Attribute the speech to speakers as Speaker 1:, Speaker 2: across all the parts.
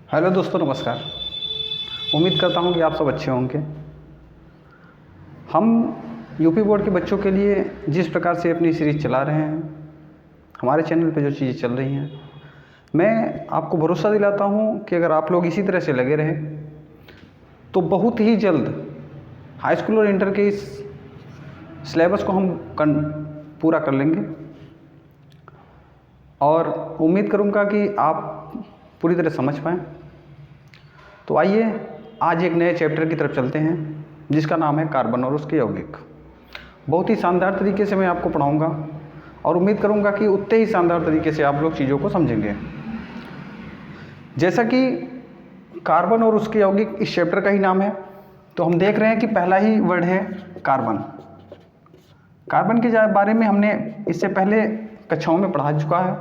Speaker 1: Hello दोस्तों, नमस्कार। उम्मीद करता हूँ कि आप सब अच्छे होंगे। हम यूपी बोर्ड के बच्चों के लिए जिस प्रकार से अपनी सीरीज़ चला रहे हैं, हमारे चैनल पे जो चीज़ें चल रही हैं, मैं आपको भरोसा दिलाता हूँ कि अगर आप लोग इसी तरह से लगे रहें तो बहुत ही जल्द हाई स्कूल और इंटर के इस सिलेबस को हम पूरा कर लेंगे और उम्मीद करूँगा कि आप पूरी तरह समझ पाएँ। तो आइए आज एक नए चैप्टर की तरफ चलते हैं जिसका नाम है कार्बन और उसके यौगिक। बहुत ही शानदार तरीके से मैं आपको पढ़ाऊँगा और उम्मीद करूँगा कि उतने ही शानदार तरीके से आप लोग चीज़ों को समझेंगे। जैसा कि कार्बन और उसके यौगिक इस चैप्टर का ही नाम है, तो हम देख रहे हैं कि पहला ही वर्ड है कार्बन। कार्बन के बारे में हमने इससे पहले कक्षाओं में पढ़ा चुका है।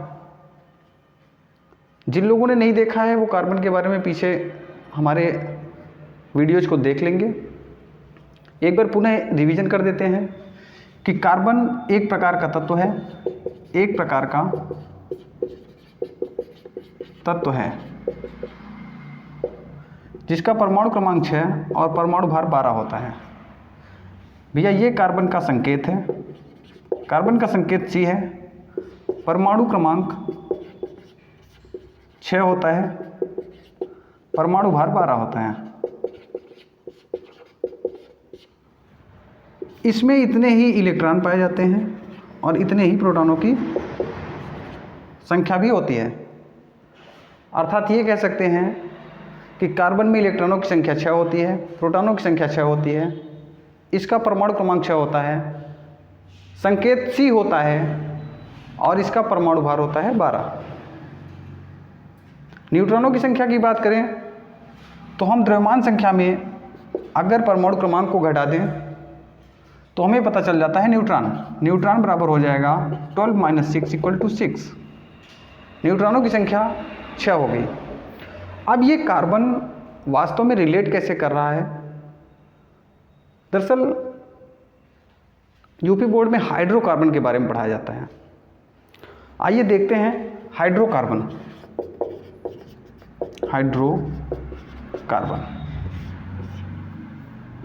Speaker 1: जिन लोगों ने नहीं देखा है वो कार्बन के बारे में पीछे हमारे वीडियोज़ को देख लेंगे। एक बार पुनः रिवीजन कर देते हैं कि कार्बन एक प्रकार का तत्व है, एक प्रकार का तत्व है जिसका परमाणु क्रमांक 6 और परमाणु भार 12 होता है। भैया ये कार्बन का संकेत है, कार्बन का संकेत C है, परमाणु क्रमांक 6 होता है, परमाणु भार 12 होता है। इसमें इतने ही इलेक्ट्रॉन पाए जाते हैं और इतने ही प्रोटॉनों की संख्या भी होती है। अर्थात ये कह सकते हैं कि कार्बन में इलेक्ट्रॉनों की संख्या 6 होती है, प्रोटॉनों की संख्या 6 होती है, इसका परमाणु क्रमांक 6 होता है, संकेत C होता है और इसका परमाणु भार होता है 12। न्यूट्रॉनों की संख्या की बात करें तो हम द्रव्यमान संख्या में अगर परमाणु क्रमांक को घटा दें तो हमें पता चल जाता है न्यूट्रॉन बराबर हो जाएगा 12 - 6 = 6। न्यूट्रॉनों की संख्या 6 हो गई। अब ये कार्बन वास्तव में रिलेट कैसे कर रहा है? दरअसल यूपी बोर्ड में हाइड्रोकार्बन के बारे में पढ़ाया जाता है। आइए देखते हैं हाइड्रोकार्बन।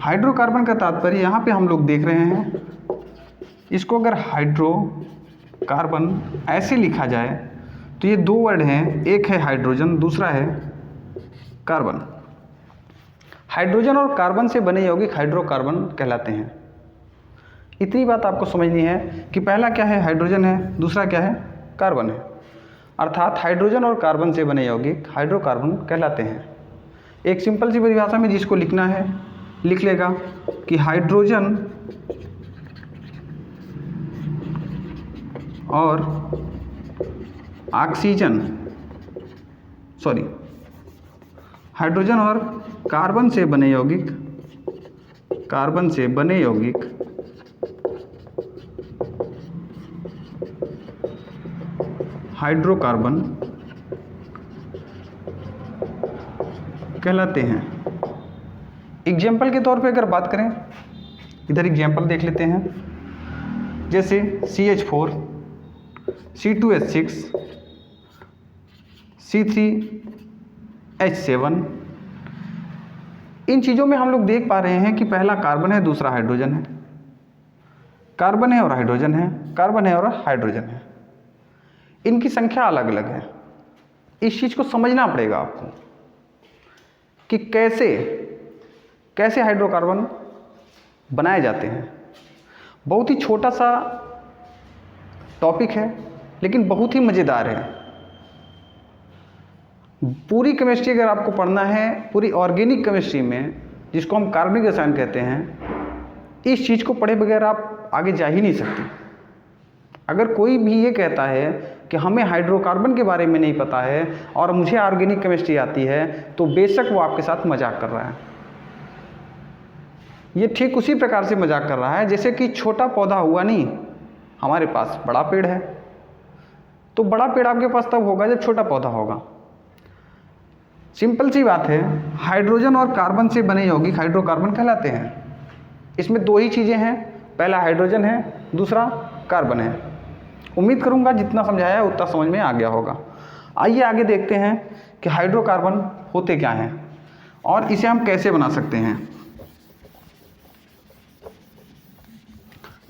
Speaker 1: हाइड्रोकार्बन का तात्पर्य यहाँ पे हम लोग देख रहे हैं, इसको अगर हाइड्रोकार्बन ऐसे लिखा जाए तो ये दो वर्ड हैं, एक है हाइड्रोजन, दूसरा है कार्बन। हाइड्रोजन और कार्बन से बने यौगिक हाइड्रोकार्बन कहलाते हैं। इतनी बात आपको समझनी है कि पहला क्या है, हाइड्रोजन है, दूसरा क्या है, कार्बन है। अर्थात हाइड्रोजन और कार्बन से बने यौगिक हाइड्रोकार्बन कहलाते हैं। एक सिंपल सी परिभाषा में जिसको लिखना है लिख लेगा कि हाइड्रोजन और हाइड्रोजन और कार्बन से बने यौगिक हाइड्रोकार्बन कहलाते हैं। एग्जाम्पल के तौर पे अगर बात करें, इधर एग्जाम्पल देख लेते हैं, जैसे CH4, C2H6, C3H7। इन चीज़ों में हम लोग देख पा रहे हैं कि पहला कार्बन है, दूसरा हाइड्रोजन है। कार्बन है और हाइड्रोजन है, कार्बन है और हाइड्रोजन है। इनकी संख्या अलग अलग है। इस चीज़ को समझना पड़ेगा आपको कि कैसे हाइड्रोकार्बन बनाए जाते हैं। बहुत ही छोटा सा टॉपिक है लेकिन बहुत ही मज़ेदार है। पूरी केमिस्ट्री अगर आपको पढ़ना है, पूरी ऑर्गेनिक केमिस्ट्री में जिसको हम कार्बनिक रसायन कहते हैं, इस चीज़ को पढ़े बगैर आप आगे जा ही नहीं सकते। अगर कोई भी ये कहता है कि हमें हाइड्रोकार्बन के बारे में नहीं पता है और मुझे ऑर्गेनिक केमिस्ट्री आती है, तो बेशक वो आपके साथ मजाक कर रहा है। ये ठीक उसी प्रकार से मजाक कर रहा है जैसे कि छोटा पौधा हुआ नहीं, हमारे पास बड़ा पेड़ है, तो बड़ा पेड़ आपके पास तब होगा जब छोटा पौधा होगा। सिंपल सी बात है, हाइड्रोजन और कार्बन से बने यौगिक हाइड्रोकार्बन कहलाते हैं। इसमें दो ही चीज़ें हैं, पहला हाइड्रोजन है, दूसरा कार्बन है। उम्मीद करूंगा जितना समझाया उतना समझ में आ गया होगा। आइए आगे देखते हैं कि हाइड्रोकार्बन होते क्या हैं और इसे हम कैसे बना सकते हैं।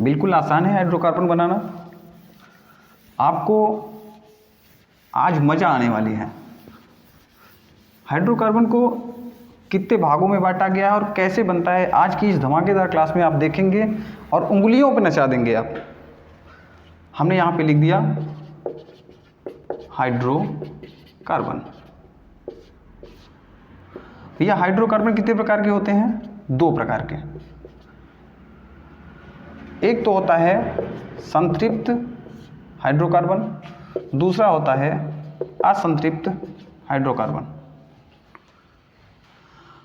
Speaker 1: बिल्कुल आसान है हाइड्रोकार्बन बनाना, आपको आज मज़ा आने वाली है। हाइड्रोकार्बन को कितने भागों में बांटा गया है और कैसे बनता है, आज की इस धमाकेदार क्लास में आप देखेंगे और उंगलियों पर नचा देंगे आप। हमने यहाँ पे लिख दिया हाइड्रोकार्बन। यह हाइड्रोकार्बन कितने प्रकार के होते हैं? 2 प्रकार के। एक तो होता है संतृप्त हाइड्रोकार्बन, दूसरा होता है असंतृप्त हाइड्रोकार्बन।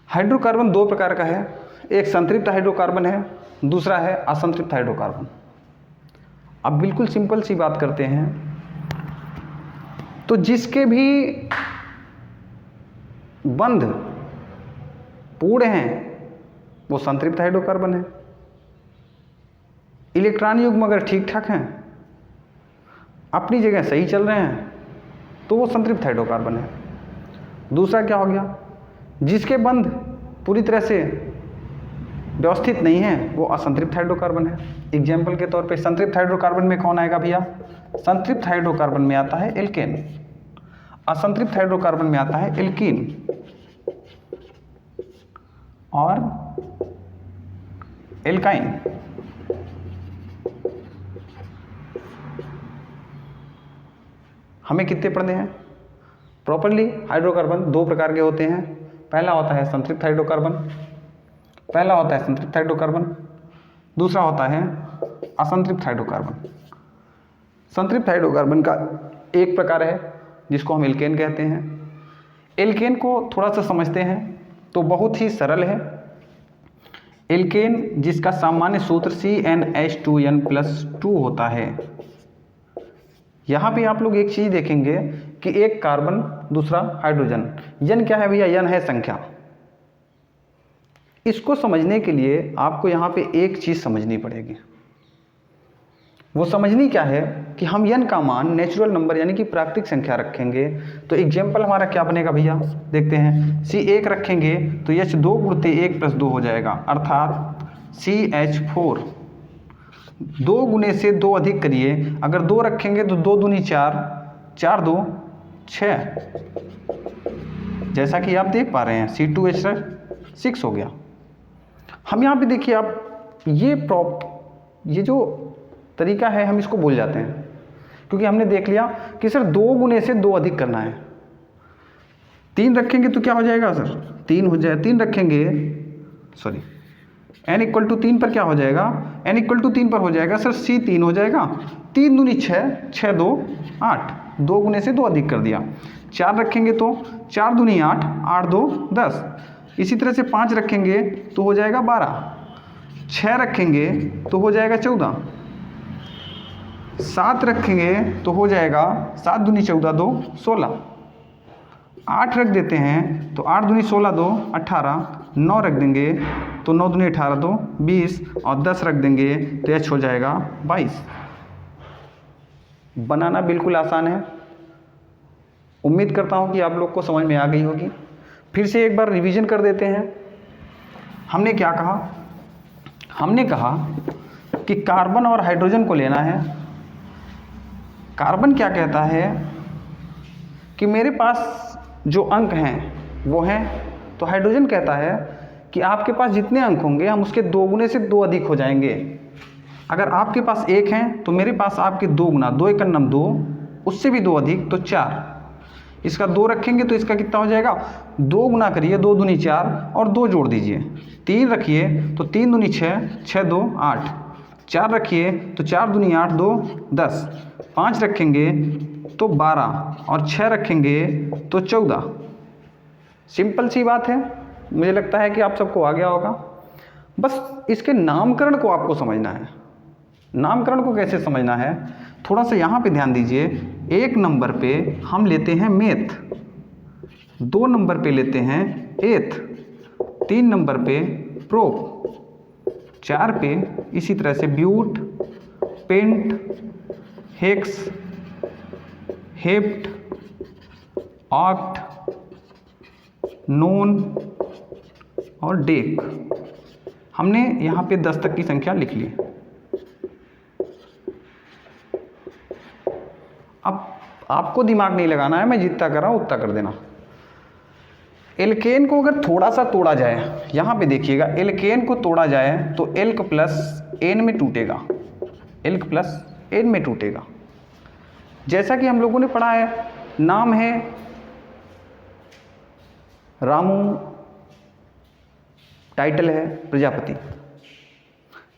Speaker 1: हाइड्रोकार्बन 2 प्रकार का है, एक संतृप्त हाइड्रोकार्बन है, दूसरा है असंतृप्त हाइड्रोकार्बन। अब बिल्कुल सिंपल सी बात करते हैं, तो जिसके भी बंध पूर्ण हैं वो संतृप्त हाइड्रोकार्बन है। इलेक्ट्रॉन युग्म अगर ठीक ठाक हैं, अपनी जगह सही चल रहे हैं, तो वो संतृप्त हाइड्रोकार्बन है। दूसरा क्या हो गया? जिसके बंध पूरी तरह से व्यवस्थित नहीं है वो असंतृप्त हाइड्रोकार्बन है। एग्जाम्पल के तौर पे संतृप्त हाइड्रोकार्बन में कौन आएगा भैया? संतृप्त हाइड्रोकार्बन में आता है एल्केन, असंतृप्त हाइड्रोकार्बन में आता है एल्कीन और एल्काइन। हमें कितने पढ़ने हैं? प्रॉपरली हाइड्रोकार्बन 2 प्रकार के होते हैं। पहला होता है संतृप्त हाइड्रोकार्बन, दूसरा होता है असंतृप्त हाइड्रोकार्बन। संतृप्त हाइड्रोकार्बन का एक प्रकार है जिसको हम एल्केन कहते हैं। एल्केन को थोड़ा सा समझते हैं तो बहुत ही सरल है। एल्केन जिसका सामान्य सूत्र CnH2n+2 होता है। यहाँ पे आप लोग एक चीज़ देखेंगे कि एक कार्बन दूसरा हाइड्रोजन। यन क्या है भैया? यन है संख्या। इसको समझने के लिए आपको यहाँ पे एक चीज़ समझनी पड़ेगी। वो समझनी क्या है कि हम यन का मान नेचुरल नंबर यानी कि प्राकृतिक संख्या रखेंगे तो एग्जाम्पल हमारा क्या बनेगा भैया? देखते हैं। C1 रखेंगे तो H2 गुणित 1 + 2 हो जाएगा, अर्थात CH4। 2 गुने से 2 अधिक करिए, अगर 2 रखेंगे तो 2 दूनी 4, 4 2 6। जैसा कि आप देख पा रहे हैं C2H6 हो गया। हम यहाँ पे देखिए आप ये जो तरीका है हम इसको भूल जाते हैं क्योंकि हमने देख लिया कि सर 2 गुने से 2 अधिक करना है। 3 रखेंगे तो क्या हो जाएगा सर? 3 हो जाए। 3 रखेंगे सॉरी n = 3 पर क्या हो जाएगा? n = 3 पर हो जाएगा सर C3 हो जाएगा। 3 दूनी 6, 6 2 8, 2 गुने से 2 अधिक कर दिया। 4 रखेंगे तो 4 दूनी 8, 8 2 10। इसी तरह से 5 रखेंगे तो हो जाएगा 12, 6 रखेंगे तो हो जाएगा 14, 7 रखेंगे तो हो जाएगा 7 दूनी 14 2 16, 8 रख देते हैं तो 8 दूनी 16 2 18, 9 रख देंगे तो 9 दूनी 18 2 20 और 10 रख देंगे तो H हो जाएगा 22। बनाना बिल्कुल आसान है। उम्मीद करता हूँ कि आप लोग को समझ में आ गई होगी। फिर से एक बार रिवीजन कर देते हैं। हमने क्या कहा? हमने कहा कि कार्बन और हाइड्रोजन को लेना है। कार्बन क्या कहता है कि मेरे पास जो अंक हैं वो हैं, तो हाइड्रोजन कहता है कि आपके पास जितने अंक होंगे हम उसके 2 गुने से 2 अधिक हो जाएंगे। अगर आपके पास 1 हैं तो मेरे पास आपके 2 गुना, 2 × 9 2, उससे भी 2 अधिक तो 4। इसका 2 रखेंगे तो इसका कितना हो जाएगा? 2 गुना करिए, 2 दूनी 4 और 2 जोड़ दीजिए। 3 रखिए तो 3 दूनी 6, 6 2 8। 4 रखिए तो 4 दूनी 8 2 10। 5 रखेंगे तो 12 और 6 रखेंगे तो 14। सिंपल सी बात है। मुझे लगता है कि आप सबको आ गया होगा। बस इसके नामकरण को आपको समझना है। नामकरण को कैसे समझना है, थोड़ा सा यहाँ पे ध्यान दीजिए। 1 नंबर पे हम लेते हैं मेथ, 2 नंबर पे लेते हैं एथ, 3 नंबर पे प्रोप, 4 पे इसी तरह से but, pent, hex, hept, oct, non और डेक। हमने यहाँ पे 10 तक की संख्या लिख ली। अब आपको दिमाग नहीं लगाना है, मैं जितना कर रहा हूँ उतना कर देना। एल्केन को अगर थोड़ा सा तोड़ा जाए, यहाँ पे देखिएगा, एल्केन को तोड़ा जाए तो एल्क प्लस एन में टूटेगा, एल्क प्लस एन में टूटेगा। जैसा कि हम लोगों ने पढ़ा है, नाम है रामू, टाइटल है प्रजापति।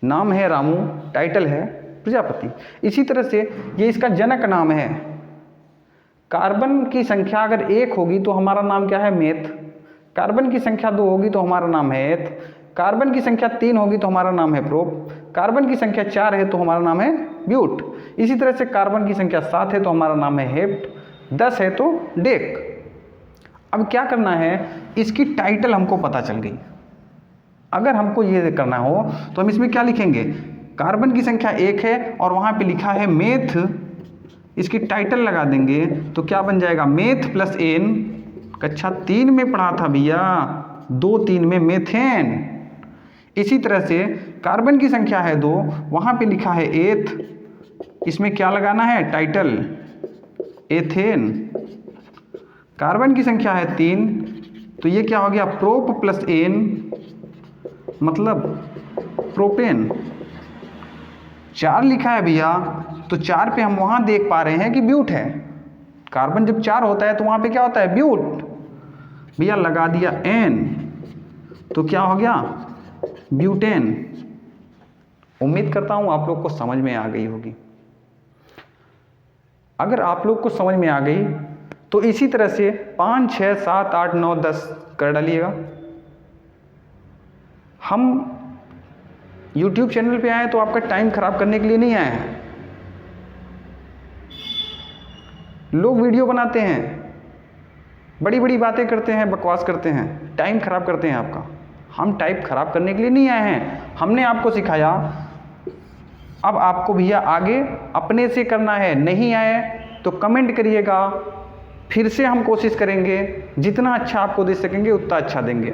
Speaker 1: नाम है रामू, टाइटल है प्रजापति। इसी तरह से ये इसका जनक नाम है। कार्बन की संख्या अगर 1 होगी तो हमारा नाम क्या है? मेथ। कार्बन की संख्या 2 होगी तो हमारा नाम है एथ। कार्बन की संख्या 3 होगी तो हमारा नाम है प्रोप। कार्बन की संख्या 4 है तो हमारा नाम है ब्यूट। इसी तरह से कार्बन की संख्या 7 है तो हमारा नाम है हेप्ट, 10 है तो डेक। अब क्या करना है, इसकी टाइटल हमको पता चल गई। अगर हमको ये करना हो तो हम इसमें क्या लिखेंगे? कार्बन की संख्या 1 है और वहाँ पे लिखा है मेथ, इसकी टाइटल लगा देंगे तो क्या बन जाएगा? Meth plus N. कक्षा 3 में पढ़ा था भैया, 2-3 में मेथेन। इसी तरह से कार्बन की संख्या है 2, वहाँ पे लिखा है एथ, इसमें क्या लगाना है? Title, ethane. कार्बन की संख्या है 3 तो ये क्या हो गया? प्रोप प्लस एन, मतलब प्रोपेन। 4 लिखा है भैया तो 4 पे हम वहाँ देख पा रहे हैं कि ब्यूट है। कार्बन जब 4 होता है तो वहाँ पे क्या होता है? ब्यूट। भैया लगा दिया एन तो क्या हो गया? ब्यूटेन। उम्मीद करता हूँ आप लोग को समझ में आ गई होगी। अगर आप लोग को समझ में आ गई तो इसी तरह से 5, 6, 7, 8, 9, 10 कर डालिएगा। हम YouTube चैनल पे आए तो आपका टाइम खराब करने के लिए नहीं आए हैं। लोग वीडियो बनाते हैं, बड़ी बड़ी बातें करते हैं, बकवास करते हैं, टाइम खराब करते हैं आपका। हम टाइम खराब करने के लिए नहीं आए हैं। हमने आपको सिखाया, अब आपको भैया आगे अपने से करना है। नहीं आए तो कमेंट करिएगा, फिर से हम कोशिश करेंगे, जितना अच्छा आपको दे सकेंगे उतना अच्छा देंगे।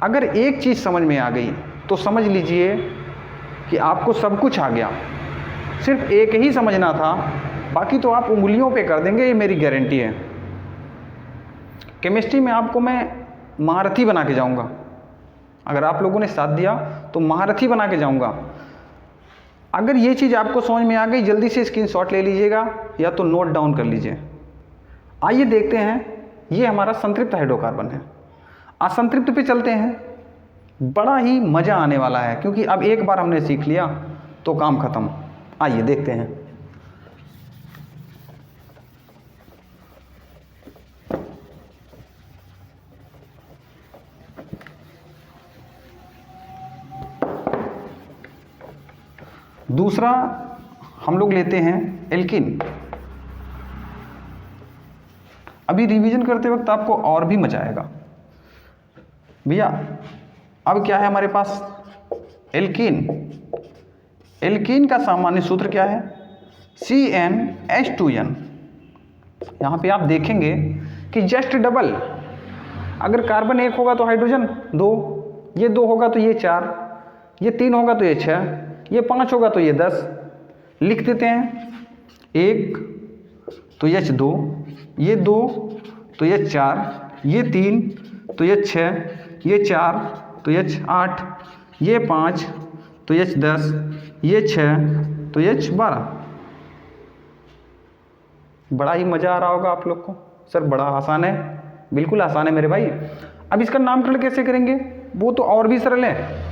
Speaker 1: अगर एक चीज़ समझ में आ गई तो समझ लीजिए कि आपको सब कुछ आ गया। सिर्फ एक ही समझना था, बाकी तो आप उंगलियों पे कर देंगे, ये मेरी गारंटी है। केमिस्ट्री में आपको मैं महारथी बना के जाऊंगा। अगर आप लोगों ने साथ दिया तो महारथी बना के जाऊंगा। अगर ये चीज़ आपको समझ में आ गई, जल्दी से स्क्रीनशॉट ले लीजिएगा या तो नोट डाउन कर लीजिए। आइए देखते हैं, ये हमारा संतृप्त हाइड्रोकार्बन है। असंतृप्त पे चलते हैं, बड़ा ही मज़ा आने वाला है क्योंकि अब एक बार हमने सीख लिया तो काम खत्म। आइए देखते हैं। दूसरा हम लोग लेते हैं एल्किन। अभी रिवीजन करते वक्त आपको और भी मजा आएगा भैया। अब क्या है हमारे पास? एल्कीन। एल्कीन का सामान्य सूत्र क्या है? CnH2n। यहाँ पे आप देखेंगे कि जस्ट डबल। अगर कार्बन 1 होगा तो हाइड्रोजन 2, ये 2 होगा तो ये 4, ये 3 होगा तो ये 6, ये 5 होगा तो ये 10। लिख देते हैं। 1 तो H2, ये 2 तो ये 4, ये 3 तो ये 6, ये 4 तो ये 8, ये 5 तो ये 10, ये 6 तो ये 12। बड़ा ही मज़ा आ रहा होगा आप लोग को। सर बड़ा आसान है, बिल्कुल आसान है मेरे भाई। अब इसका नामकरण कैसे करेंगे? वो तो और भी सरल है।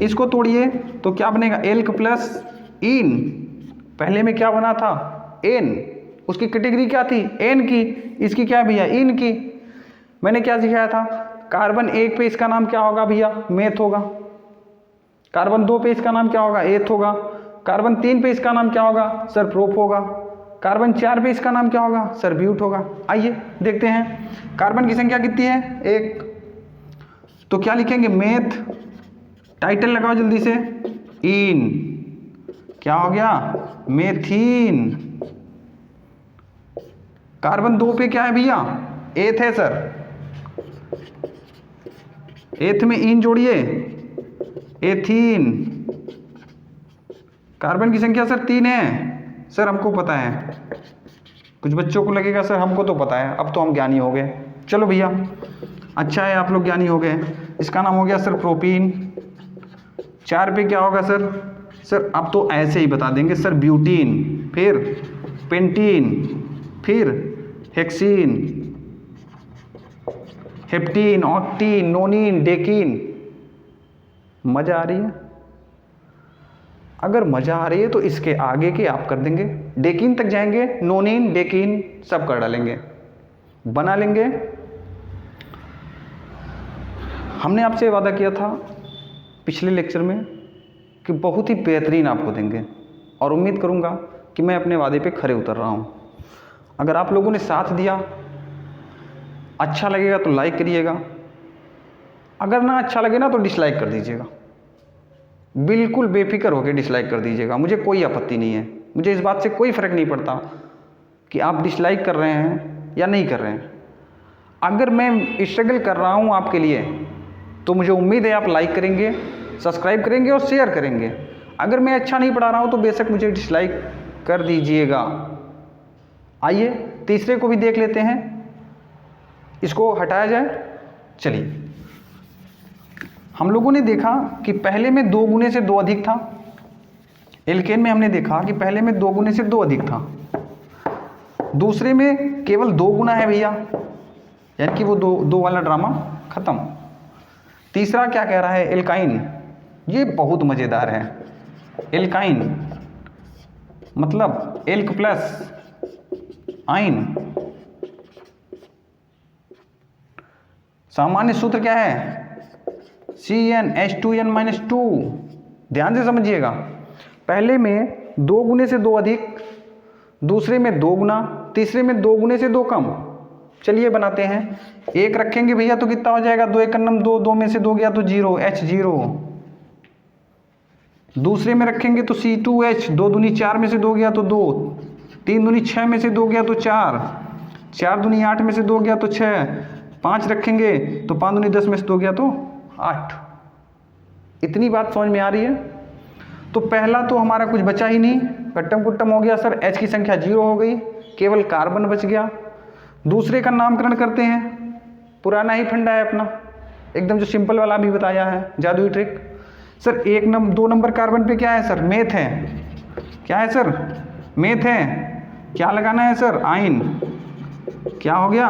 Speaker 1: इसको तोड़िए तो क्या बनेगा? एल्क प्लस इन। पहले में क्या बना था? एन। उसकी कैटेगरी क्या थी? एन की। इसकी क्या है भैया? इन की। मैंने क्या सिखाया था? कार्बन 1 पे इसका नाम क्या होगा भैया? मेथ होगा। कार्बन 2 पे इसका नाम क्या होगा? एथ होगा। कार्बन 3 पे इसका नाम क्या होगा? सर प्रोप होगा। कार्बन 4 पे इसका नाम क्या होगा? सर ब्यूट होगा। आइए देखते हैं। कार्बन की संख्या कितनी है? 1। तो क्या लिखेंगे? मेथ। टाइटल लगाओ जल्दी से। इन। क्या हो गया? मेथीन। कार्बन 2 पे क्या है भैया, एथ है सर, एथ में इन जोड़िए, एथीन। कार्बन की संख्या सर 3 है सर, हमको पता है। कुछ बच्चों को लगेगा सर हमको तो पता है, अब तो हम ज्ञानी हो गए। चलो भैया अच्छा है आप लोग ज्ञानी हो गए। इसका नाम हो गया सर प्रोपीन। 4 पे क्या होगा सर, सर अब तो ऐसे ही बता देंगे सर, ब्यूटीन, फिर पेंटीन, फिर हेक्सीन, हेप्टीन, ऑक्टीन, नोनीन, डेकीन। मजा आ रही है? अगर मजा आ रही है तो इसके आगे के आप कर देंगे, डेकीन तक जाएंगे, नोनीन, डेकीन सब कर डालेंगे, बना लेंगे। हमने आपसे वादा किया था पिछले लेक्चर में कि बहुत ही बेहतरीन आपको देंगे, और उम्मीद करूंगा कि मैं अपने वादे पे खरे उतर रहा हूं। अगर आप लोगों ने साथ दिया, अच्छा लगेगा तो लाइक करिएगा, अगर ना अच्छा लगे ना तो डिसलाइक कर दीजिएगा। बिल्कुल बेफिक्र होकर डिसलाइक कर दीजिएगा, मुझे कोई आपत्ति नहीं है। मुझे इस बात से कोई फ़र्क नहीं पड़ता कि आप डिसलाइक कर रहे हैं या नहीं कर रहे हैं। अगर मैं स्ट्रगल कर रहा हूं आपके लिए तो मुझे उम्मीद है आप लाइक करेंगे, सब्सक्राइब करेंगे और शेयर करेंगे। अगर मैं अच्छा नहीं पढ़ा रहा हूं तो बेशक मुझे डिसलाइक कर दीजिएगा। आइए तीसरे को भी देख लेते हैं, इसको हटाया जाए। चलिए, हम लोगों ने देखा कि पहले में 2 गुने से 2 अधिक था। एल्केन में हमने देखा कि पहले में 2 गुने से 2 अधिक था, दूसरे में केवल 2 गुना है भैया, यानी कि वो दो वाला ड्रामा खत्म। तीसरा क्या कह रहा है, एल्काइन। ये बहुत मज़ेदार है। एल्काइन मतलब एल्क प्लस आइन। सामान्य सूत्र क्या है, CnH2n-2। ध्यान से समझिएगा, पहले में 2 गुने से 2 अधिक, दूसरे में 2 गुना, तीसरे में 2 गुने से 2 कम। चलिए बनाते हैं। एक रखेंगे भैया तो कितना हो जाएगा, 2 1 2, 2 में से 2 गया तो 0, H0। दूसरे में रखेंगे तो C2H, 2 दूनी 4 में से 2 गया तो 2, 3 दूनी 6 में से 2 गया तो 4, 4 दूनी 8 में से 2 गया तो 6, 5 रखेंगे तो 5 दूनी 10 में से 2 गया तो 8। इतनी बात समझ में आ रही है? तो पहला तो हमारा कुछ बचा ही नहीं, कट्टम कुट्टम हो गया सर, H की संख्या 0 हो गई, केवल कार्बन बच गया। दूसरे का नामकरण करते हैं, पुराना ही फंडा है अपना, एकदम जो सिंपल वाला भी बताया है, जादुई ट्रिक। सर 2 नंबर कार्बन पे क्या है सर, मेथ है। क्या है सर, मेथ है। क्या लगाना है सर, आइन। क्या हो गया,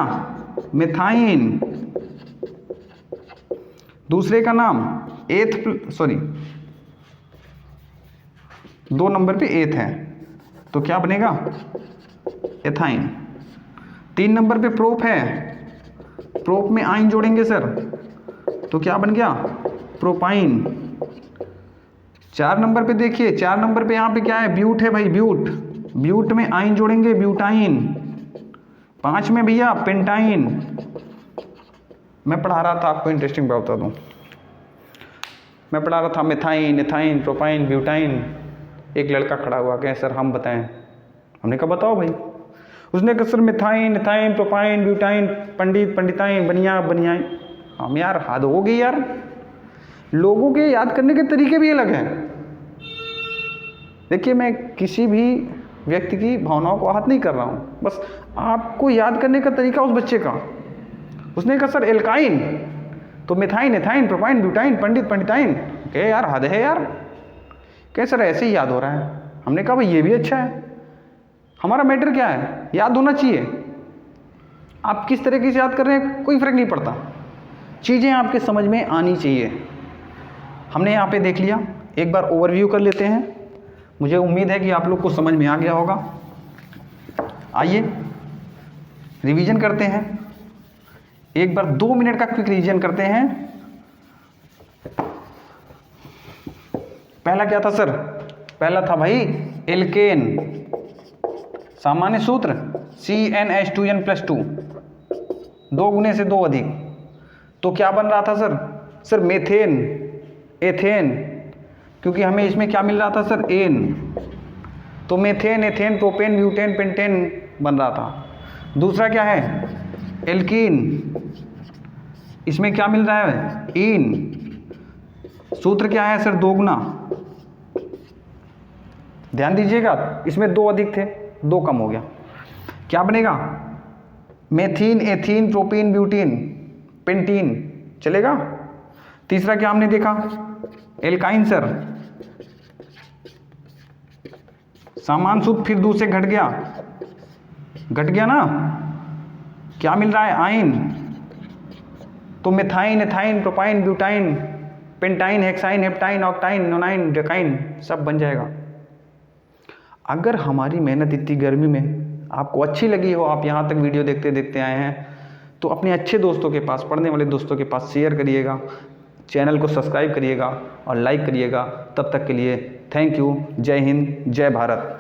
Speaker 1: मिथाइन। दूसरे का नाम सॉरी 2 नंबर पे एथ है तो क्या बनेगा, एथाइन। 3 नंबर पे प्रोप है, प्रोप में आइन जोड़ेंगे सर तो क्या बन गया, प्रोपाइन। 4 नंबर पे देखिए, 4 नंबर पे यहाँ पे क्या है, ब्यूट है भाई, ब्यूट। ब्यूट में आइन जोड़ेंगे, ब्यूटाइन। 5 में भैया पेंटाइन। मैं पढ़ा रहा था, आपको इंटरेस्टिंग बात बता दूं, मैं पढ़ा रहा था मिथाइन, इथाइन, प्रोपाइन, ब्यूटाइन। एक लड़का खड़ा हुआ, कहे सर हम बताएं। हमने कहा बताओ भाई। उसने कहा सर मिथाइन, इथाइन, प्रोपाइन, ब्यूटाइन, पंडित, पंडिताइन, बनिया, बनियाइन। हम यार हद हो गई यार, लोगों के याद करने के तरीके भी अलग हैं। देखिए मैं किसी भी व्यक्ति की भावनाओं को आहत नहीं कर रहा हूँ, बस आपको याद करने का तरीका उस बच्चे का। उसने कहा सर एल्काइन, तो मिथाइन, एथाइन, प्रोपाइन, ब्यूटाइन, पंडित, पंडिताइन। कहे यार हद है यार, कहे सर ऐसे ही याद हो रहा है। हमने कहा भाई ये भी अच्छा है, हमारा मैटर क्या है, याद होना चाहिए। आप किस तरीके से याद कर रहे हैं कोई फर्क नहीं पड़ता, चीज़ें आपके समझ में आनी चाहिए। हमने यहाँ पे देख लिया, एक बार ओवरव्यू कर लेते हैं। मुझे उम्मीद है कि आप लोग को समझ में आ गया होगा। आइए रिवीजन करते हैं, एक बार 2 मिनट का क्विक रिवीजन करते हैं। पहला क्या था सर, पहला था भाई एल्केन। सामान्य सूत्र CnH2n+2, 2 गुने से 2 अधिक। तो क्या बन रहा था सर मेथेन, एथेन, क्योंकि हमें इसमें क्या मिल रहा था सर, एन। तो methane, ethane, propane, butane, pentane बन रहा था। दूसरा क्या है, एल्कीन, इसमें क्या मिल रहा है, इन। सूत्र क्या है सर, दोगुना। ध्यान दीजिएगा, इसमें 2 अधिक थे, 2 कम हो गया, क्या बनेगा, मेथीन, एथीन, प्रोपीन, ब्यूटीन, पेंटीन, चलेगा। तीसरा क्या हमने देखा, एल्काइन सर, समान सूत्र फिर दूर से घट गया ना, क्या मिल रहा है, आइन। तो methyne, ethyne, propyne, butyne, pentyne, hexyne, heptyne, octyne, nonyne, decyne सब बन जाएगा। अगर हमारी मेहनत इतनी गर्मी में आपको अच्छी लगी हो, आप यहाँ तक वीडियो देखते देखते आए हैं, तो अपने अच्छे दोस्तों के पास, पढ़ने वाले दोस्तों के पास शेयर करिएगा, चैनल को सब्सक्राइब करिएगा और लाइक करिएगा। तब तक के लिए थैंक यू। जय हिंद, जय भारत।